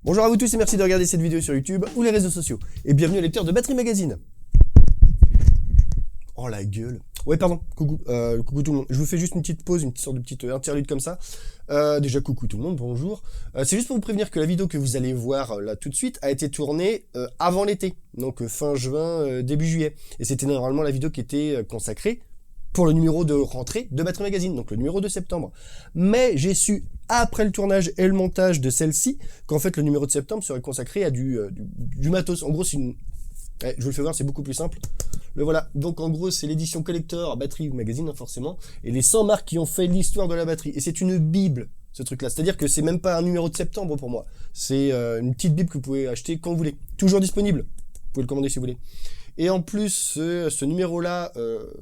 Bonjour à vous tous et merci de regarder cette vidéo sur YouTube ou les réseaux sociaux. Et bienvenue aux lecteurs de Battery Magazine. Oh la gueule. Ouais pardon, coucou, coucou tout le monde. Je vous fais juste une petite pause, une petite sorte de petite interlude comme ça. Déjà coucou tout le monde, bonjour. C'est juste pour vous prévenir que la vidéo que vous allez voir là tout de suite a été tournée avant l'été. Donc fin juin, début juillet. Et c'était normalement la vidéo qui était consacrée pour le numéro de rentrée de Battery Magazine, donc le numéro de septembre. Mais j'ai su, après le tournage et le montage de celle-ci, qu'en fait le numéro de septembre serait consacré à du matos. En gros, c'est une... Ouais, je vous le fais voir, c'est beaucoup plus simple. Le voilà. Donc en gros, c'est l'édition collector Battery Magazine, hein, forcément, et les 100 marques qui ont fait l'histoire de la batterie. Et c'est une bible, ce truc-là. C'est-à-dire que c'est même pas un numéro de septembre pour moi. C'est une petite bible que vous pouvez acheter quand vous voulez. Toujours disponible. Vous pouvez le commander si vous voulez. Et en plus, ce numéro-là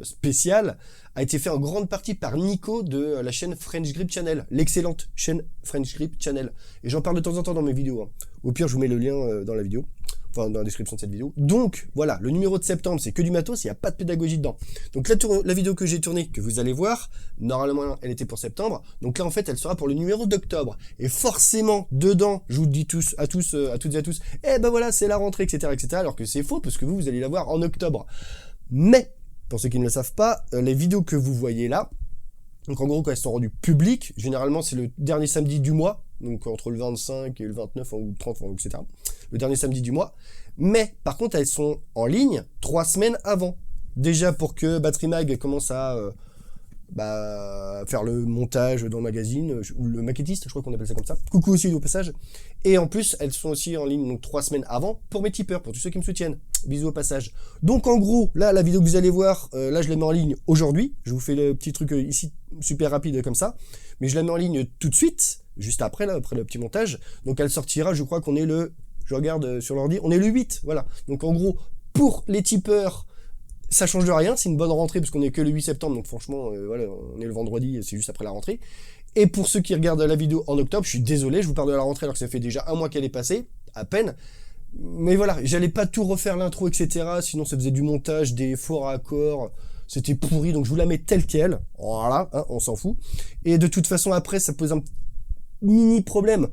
spécial a été fait en grande partie par Nico de la chaîne French Grip Channel, l'excellente chaîne French Grip Channel. Et j'en parle de temps en temps dans mes vidéos. Hein. Au pire, je vous mets le lien dans la vidéo, enfin dans la description de cette vidéo. Donc voilà, le numéro de septembre, c'est que du matos, il n'y a pas de pédagogie dedans. Donc la vidéo que j'ai tournée, que vous allez voir, normalement elle était pour septembre. Donc là en fait, elle sera pour le numéro d'octobre. Et forcément, dedans, je vous le dis à toutes et à tous, eh ben voilà, c'est la rentrée, etc., etc. Alors que c'est faux, parce que vous allez la voir en octobre. Mais pour ceux qui ne le savent pas, les vidéos que vous voyez là, donc en gros quand elles sont rendues publiques, généralement c'est le dernier samedi du mois, donc entre le 25 et le 29 ou le 30, etc. Le dernier samedi du mois. Mais par contre elles sont en ligne 3 semaines avant. Déjà pour que Battery Mag commence à faire le montage dans le magazine, ou le maquettiste, je crois qu'on appelle ça comme ça. Coucou aussi au passage. Et en plus, elles sont aussi en ligne donc 3 semaines avant pour mes tipeurs, pour tous ceux qui me soutiennent. Bisous au passage. Donc en gros, là, la vidéo que vous allez voir, là je la mets en ligne aujourd'hui. Je vous fais le petit truc ici, super rapide comme ça. Mais je la mets en ligne tout de suite, juste après, là, après le petit montage. Donc elle sortira, je crois qu'on est je regarde sur l'ordi, on est le 8, voilà. Donc en gros, pour les tipeurs, ça change de rien, c'est une bonne rentrée parce qu'on est que le 8 septembre, donc franchement, voilà, on est le vendredi, c'est juste après la rentrée. Et pour ceux qui regardent la vidéo en octobre, je suis désolé, je vous parle de la rentrée alors que ça fait déjà un mois qu'elle est passée, à peine. Mais voilà, j'allais pas tout refaire l'intro, etc. Sinon ça faisait du montage, des faux raccords, c'était pourri, donc je vous la mets telle qu'elle. Voilà, hein, on s'en fout. Et de toute façon, après, ça pose un mini problème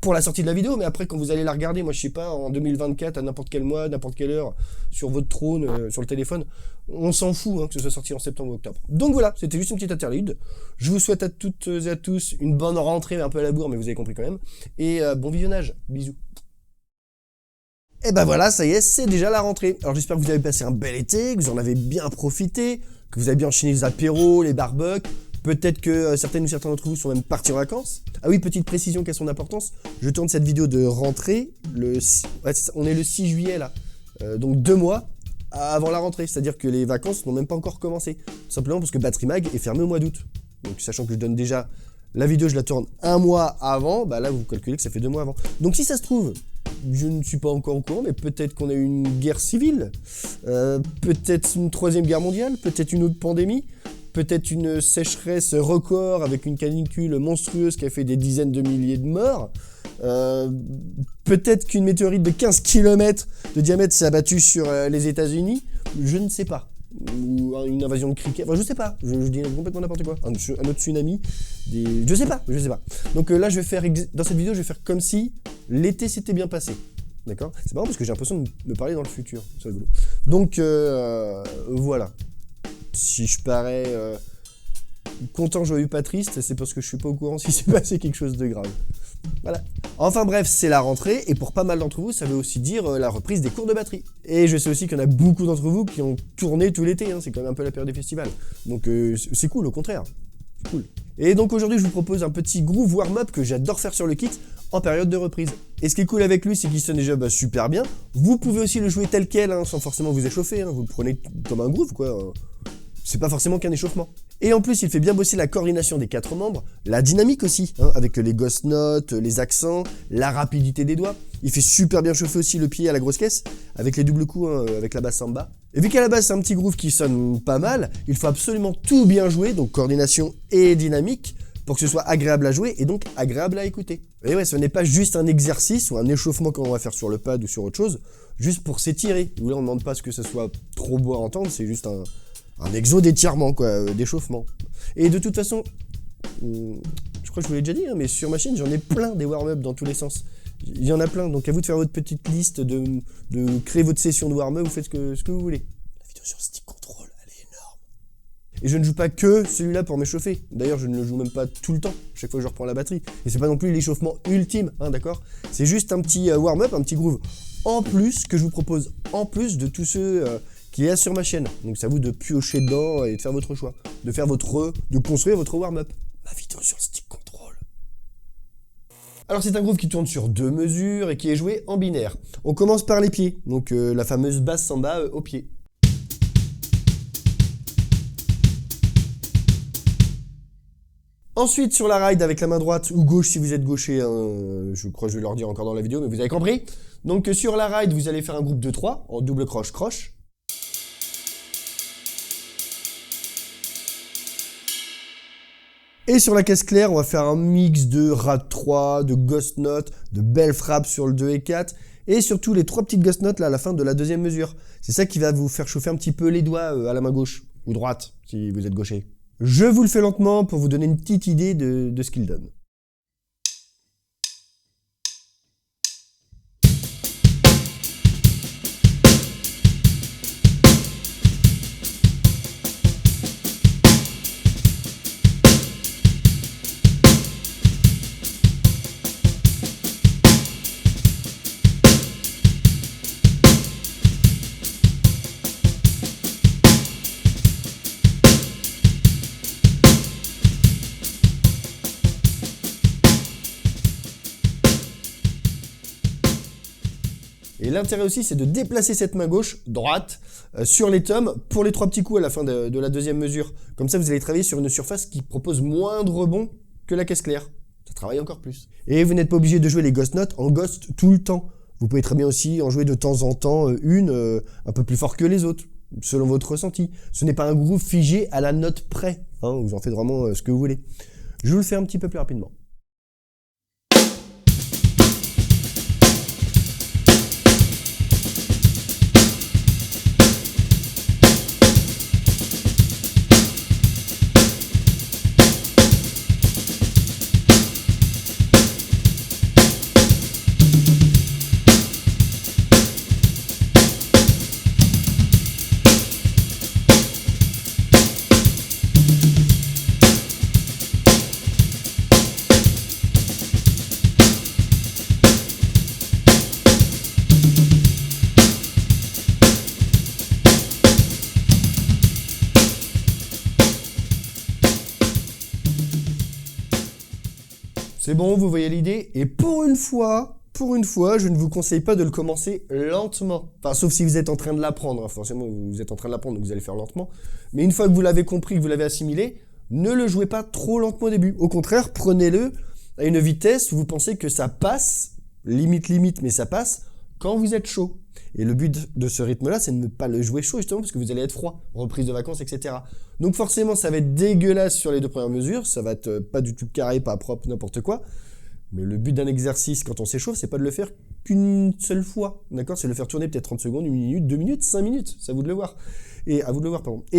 pour la sortie de la vidéo, mais après quand vous allez la regarder, moi je sais pas, en 2024, à n'importe quel mois, n'importe quelle heure, sur votre trône, sur le téléphone, on s'en fout hein, que ce soit sorti en septembre ou octobre. Donc voilà, c'était juste une petite interlude. Je vous souhaite à toutes et à tous une bonne rentrée, un peu à la bourre, mais vous avez compris quand même. Et bon visionnage, bisous. Et ben voilà, ça y est, c'est déjà la rentrée. Alors j'espère que vous avez passé un bel été, que vous en avez bien profité, que vous avez bien enchaîné les apéros, les barbecues. Peut-être que certaines ou certains d'entre vous sont même partis en vacances. Ah oui, petite précision qui a son importance. Je tourne cette vidéo de rentrée, on est le 6 juillet là. Donc 2 mois avant la rentrée. C'est-à-dire que les vacances n'ont même pas encore commencé. Tout simplement parce que Battery Mag est fermé au mois d'août. Donc sachant que je donne déjà la vidéo, je la tourne 1 mois avant, bah là vous calculez que ça fait 2 mois avant. Donc si ça se trouve, je ne suis pas encore au courant, mais peut-être qu'on a eu une guerre civile, peut-être une 3e guerre mondiale, peut-être une autre pandémie, peut-être une sécheresse record avec une canicule monstrueuse qui a fait des dizaines de milliers de morts, peut-être qu'une météorite de 15 km de diamètre s'est abattue sur les États-Unis, je ne sais pas. Ou une invasion de criquets, enfin je sais pas, je dis complètement n'importe quoi, un autre tsunami, je sais pas. Donc là je vais faire, dans cette vidéo je vais faire comme si l'été s'était bien passé, d'accord? C'est marrant parce que j'ai l'impression de me parler dans le futur, c'est rigolo. Donc voilà, si je parais content, joyeux, pas triste, c'est parce que je suis pas au courant s'il s'est passé quelque chose de grave. Voilà. Enfin bref, c'est la rentrée, et pour pas mal d'entre vous, ça veut aussi dire la reprise des cours de batterie. Et je sais aussi qu'il y en a beaucoup d'entre vous qui ont tourné tout l'été, hein, c'est quand même un peu la période des festivals. Donc c'est cool, au contraire. C'est cool. Et donc aujourd'hui, je vous propose un petit groove warm-up que j'adore faire sur le kit en période de reprise. Et ce qui est cool avec lui, c'est qu'il sonne déjà super bien. Vous pouvez aussi le jouer tel quel, hein, sans forcément vous échauffer, hein. Vous le prenez comme un groove, quoi. C'est pas forcément qu'un échauffement. Et en plus, il fait bien bosser la coordination des 4 membres, la dynamique aussi, hein, avec les ghost notes, les accents, la rapidité des doigts. Il fait super bien chauffer aussi le pied à la grosse caisse, avec les doubles coups, hein, avec la basse en bas. Et vu qu'à la base, c'est un petit groove qui sonne pas mal, il faut absolument tout bien jouer, donc coordination et dynamique, pour que ce soit agréable à jouer et donc agréable à écouter. Et ouais, ce n'est pas juste un exercice ou un échauffement comme on va faire sur le pad ou sur autre chose, juste pour s'étirer. Où là, on ne demande pas à ce que ça soit trop beau à entendre, c'est juste un exo d'étirement, quoi, d'échauffement. Et de toute façon, je crois que je vous l'ai déjà dit, hein, mais sur ma chaîne, j'en ai plein des warm-up dans tous les sens. Il y en a plein, donc à vous de faire votre petite liste, de créer votre session de warm-up, vous faites ce que vous voulez. La vidéo sur stick control, elle est énorme. Et je ne joue pas que celui-là pour m'échauffer. D'ailleurs, je ne le joue même pas tout le temps, chaque fois que je reprends la batterie. Et c'est pas non plus l'échauffement ultime, hein, d'accord? C'est juste un petit warm-up, un petit groove en plus que je vous propose, en plus de tous ceux qu'il y a sur ma chaîne. Donc c'est à vous de piocher dedans et de faire votre choix. De construire votre warm-up. Ma vidéo sur stick control. Alors c'est un groove qui tourne sur 2 mesures et qui est joué en binaire. On commence par les pieds, donc la fameuse basse samba au pied. Ensuite sur la ride avec la main droite ou gauche si vous êtes gaucher, je crois que je vais leur dire encore dans la vidéo mais vous avez compris. Donc sur la ride vous allez faire un groupe de 3 en double croche-croche. Et sur la caisse claire, on va faire un mix de rad 3, de ghost note, de belles frappes sur le 2 et 4, et surtout les 3 petites ghost notes là à la fin de la deuxième mesure. C'est ça qui va vous faire chauffer un petit peu les doigts à la main gauche, ou droite, si vous êtes gaucher. Je vous le fais lentement pour vous donner une petite idée de ce qu'il donne. Et l'intérêt aussi, c'est de déplacer cette main gauche, droite, sur les tomes pour les 3 petits coups à la fin de la deuxième mesure. Comme ça, vous allez travailler sur une surface qui propose moins de rebond que la caisse claire. Ça travaille encore plus. Et vous n'êtes pas obligé de jouer les ghost notes en ghost tout le temps. Vous pouvez très bien aussi en jouer de temps en temps une un peu plus fort que les autres, selon votre ressenti. Ce n'est pas un groove figé à la note près. Hein, vous en faites vraiment ce que vous voulez. Je vous le fais un petit peu plus rapidement. C'est bon, vous voyez l'idée? Et pour une fois, je ne vous conseille pas de le commencer lentement. Enfin, sauf si vous êtes en train de l'apprendre. Hein. Forcément, vous êtes en train de l'apprendre, donc vous allez faire lentement. Mais une fois que vous l'avez compris, que vous l'avez assimilé, ne le jouez pas trop lentement au début. Au contraire, prenez-le à une vitesse où vous pensez que ça passe, limite, mais ça passe, quand vous êtes chaud. Et le but de ce rythme-là, c'est de ne pas le jouer chaud, justement, parce que vous allez être froid, reprise de vacances, etc. Donc forcément, ça va être dégueulasse sur les 2 premières mesures, ça va être pas du tout carré, pas propre, n'importe quoi. Mais le but d'un exercice, quand on s'échauffe, c'est pas de le faire qu'une seule fois, d'accord? C'est de le faire tourner peut-être 30 secondes, 1 minute, 2 minutes, 5 minutes, c'est à vous de le voir. Et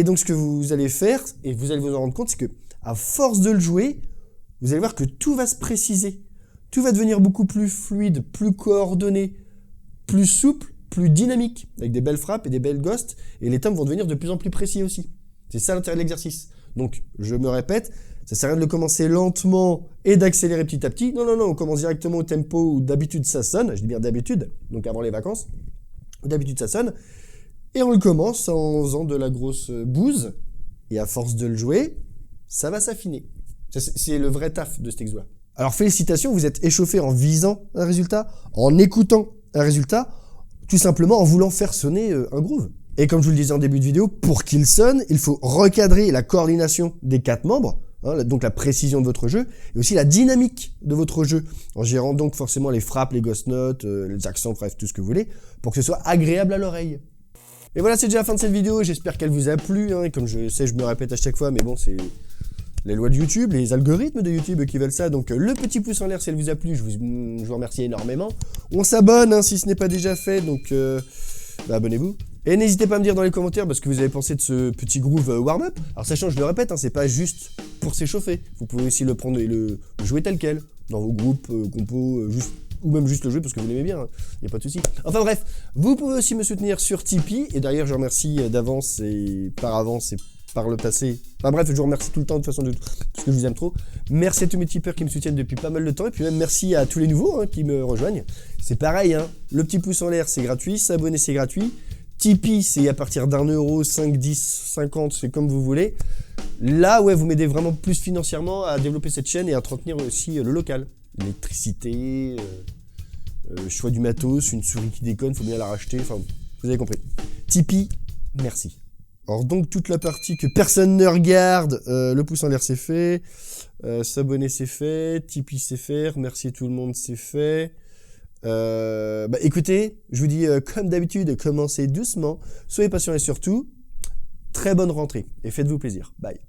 donc, ce que vous allez faire, et vous allez vous en rendre compte, c'est que, à force de le jouer, vous allez voir que tout va se préciser. Tout va devenir beaucoup plus fluide, plus coordonné, plus souple, plus dynamique, avec des belles frappes et des belles ghosts, et les tomes vont devenir de plus en plus précis aussi. C'est ça l'intérêt de l'exercice. Donc, je me répète, ça sert à rien de le commencer lentement et d'accélérer petit à petit. Non, on commence directement au tempo où d'habitude ça sonne, je dis bien d'habitude, donc avant les vacances, où d'habitude ça sonne, et on le commence en faisant de la grosse bouse, et à force de le jouer, ça va s'affiner. C'est le vrai taf de cet exo-là. Alors félicitations, vous êtes échauffé en visant un résultat, en écoutant un résultat, tout simplement en voulant faire sonner un groove. Et comme je vous le disais en début de vidéo, pour qu'il sonne, il faut recadrer la coordination des 4 membres, hein, donc la précision de votre jeu, et aussi la dynamique de votre jeu, en gérant donc forcément les frappes, les ghost notes, les accents, bref, tout ce que vous voulez, pour que ce soit agréable à l'oreille. Et voilà, c'est déjà la fin de cette vidéo, j'espère qu'elle vous a plu, hein, et comme je sais, je me répète à chaque fois, mais bon, c'est les lois de YouTube, les algorithmes de YouTube qui veulent ça, donc le petit pouce en l'air si elle vous a plu, je vous remercie énormément. On s'abonne hein, si ce n'est pas déjà fait, donc abonnez-vous. Et n'hésitez pas à me dire dans les commentaires ce que vous avez pensé de ce petit groove warm-up. Alors sachant, je le répète, hein, c'est pas juste pour s'échauffer. Vous pouvez aussi le prendre et le jouer tel quel, dans vos groupes, compos, juste ou même juste le jouer parce que vous l'aimez bien, il n'y a pas de souci. Enfin bref, vous pouvez aussi me soutenir sur Tipeee, et d'ailleurs je remercie d'avance et par avance et par le passé. Enfin bref, je vous remercie tout le temps de toute façon parce que je vous aime trop. Merci à tous mes tipeurs qui me soutiennent depuis pas mal de temps, et puis même merci à tous les nouveaux qui me rejoignent. C'est pareil, le petit pouce en l'air c'est gratuit, s'abonner c'est gratuit. Tipeee, c'est à partir d'1€, 5, 10, 50, c'est comme vous voulez. Là, ouais, vous m'aidez vraiment plus financièrement à développer cette chaîne et à entretenir aussi le local. L'électricité, choix du matos, une souris qui déconne, faut bien la racheter, enfin, vous avez compris. Tipeee, merci. Alors donc, toute la partie que personne ne regarde, le pouce en l'air c'est fait, s'abonner c'est fait, Tipeee c'est fait, remercier tout le monde c'est fait. Écoutez, je vous dis comme d'habitude, commencez doucement, soyez patients et surtout, très bonne rentrée et faites-vous plaisir. Bye.